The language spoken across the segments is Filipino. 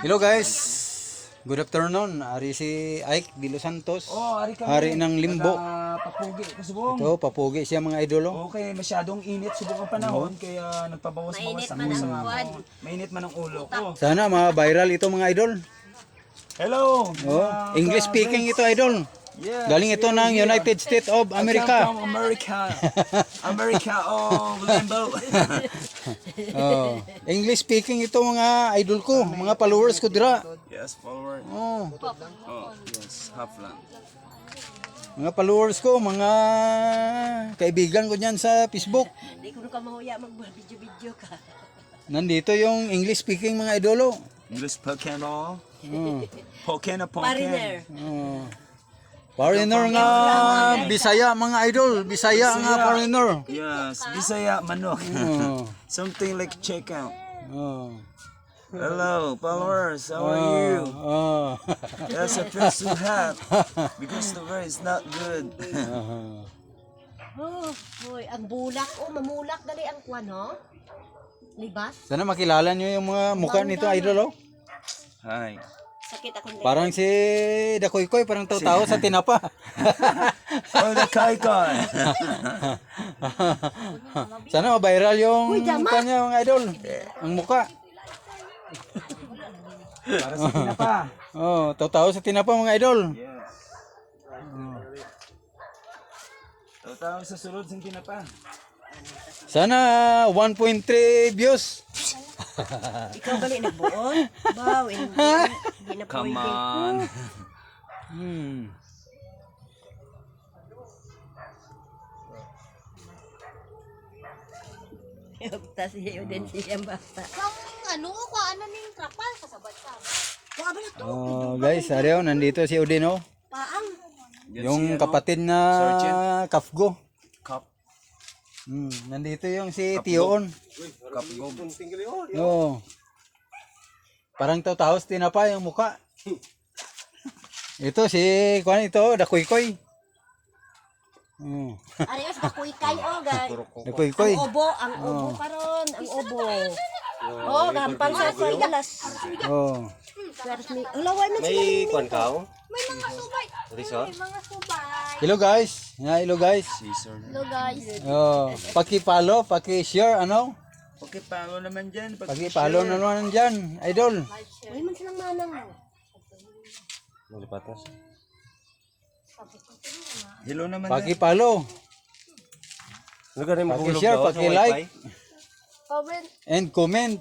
Hello guys, good afternoon. Ari si Ike de Los Santos. Ari kami. Hari ng Limbo. Papugi kasubong. Ito, papugi siya mga idolo. Okay, masyadong init subong ang panahon kaya nagpabawas-bawas Mainit ako man sa ang buwan. mainit man ang ulo ko. Sana ma-viral ito mga idol. Hello. Oh, English speaking ito idol. Yeah. Galing ito ng United States of America. From America. America of Limbo. Oh, English speaking ito mga idol ko, mga followers ko dira. Yes, forward. Oh, Yes, half lang. mga followers ko, mga kaibigan ko diyan sa Facebook. Hindi ko ka mahuya mag-video-video ka. Nandito yung English speaking mga idolo. English Pokemon. Oh. Pokemon. Foreigner. Oh. Foreigner nga Bisaya mga idol, Bisaya nga foreigner. Yes, Bisaya manok. Oh. Something like check out. Oh. Hello, followers. How are you? Oh. Yes, I feel so hot because the weather is not good. Oh, boy, ang bulak. Oh, mamulak dali ang kwan, ho? Libas? Sana makilala nyo yung mga mukha nito idol oh. Hi. Sakit ako nila. Parang si Dakoy-koy, parang tao-tao sa tinapa. Oh, the kai-kai. Sana ma-viral yung mukha niya mga idol. Ang mukha. Para sa tinapa. Oh, tao-tao sa tinapa mga idol. Yes. Tawag sa sulod sa tinapa. Sana 1.3 views. Ikaw bali nagbuon? Wow, hindi na Come pwede. on. Hmm. Tapos siya din siya bata. Ano ning trapal kasabad sa. Wala ba na to? Oh, guys, ariyo nandito si Odin oh. Paang. Yung kapatid na Kafgo. Cup. Nandito yung si Tion. Cup gob. Oo. Parang tao-tao sa tinapa yung mukha. Ito si kuan ito, Dakoy-koy. Arios kakuy-kay o, guys. Dakoy-koy. Ang obo karon, ang obo. Oh, gampang sa galas. Oh. Laway man sila. May kwan kao? May mga subay. Resort? May mga subay. Hello guys. Hello guys. Hello guys. Oh, paki-follow, paki-share ano? Okay, palo naman dyan. Paki-follow na naman diyan, idol. May man silang manang. Malipatas. Hello naman dyan. Paki-follow, Lugar na mahulog paki-share, daw sa paki-like Comment. and comment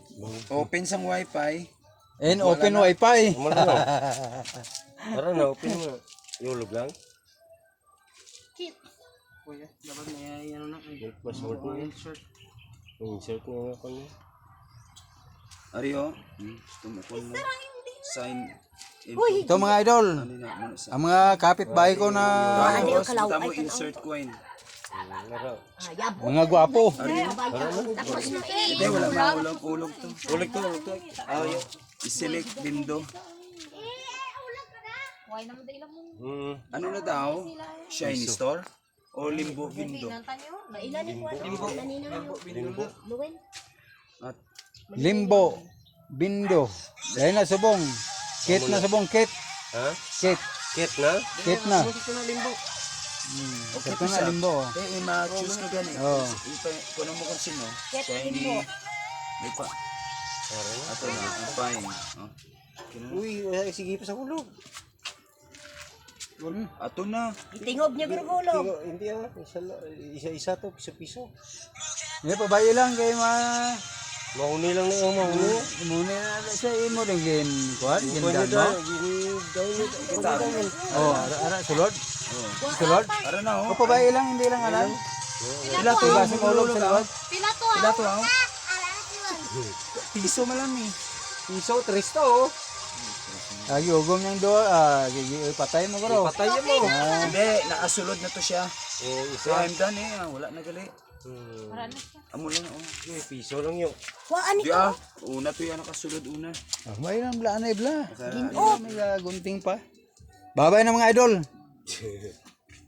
Open sang wifi. and open wifi. Umala na. Tara na, open mo. Ihulog lang. Kit. Yung password mo. Insert mo nga kanya. Ariyo. Tumakon mo. Sign. Ito mga idol, ang mga kapitbahay ko na Ano yung kalaw? Tamo insert coin. Laro. Yabo. mga gwapo. Tapos na Hindi, wala mahulog-ulog to. Ulig to, ulig to. Ayaw. I-select window. Why naman dahil mo. Ano na daw? Shiny store? O limbo window? Ilan ni kwan? Limbo. Luwen. At Limbo, Bindo, dahil na subong, kit na subong, kit, Ha? kit, Kit na? kit na. okay Ito to na siya. limbo. Ma-choose ka gani. Oo. Kuno mo kung sino. Get Shiny. limbo. May pa. Ato na, ang fine. Oh. Uy, sige pa sa ulo. Ato na. Itingob niya gurgulog. Hindi isa-isa to, piso-piso. Hindi, pabayo lang kayo Mauni lang na yung mauni. muna na siya, imo rin gin, kuhan, gin Pwede mo. daw, gini-download. Oh, ara, sulod, sulod. Para na oh. O pabayo lang, hindi lang alam. Pila to? Iba sa ulog sa loob. Pila to Pila to ah. Piso man lang eh. Piso, 3 to oh. Lagi ugong niyang doon, patay mo bro. Patay mo. Hindi, nakasulod na to siya. So Isa. I'm done eh. Wala na gali. Amo lang oh. Piso lang yun. Waan Di ito. ah. Una to yan nakasulod una. May lang bla na ibla. May gunting pa. Babay na mga idol.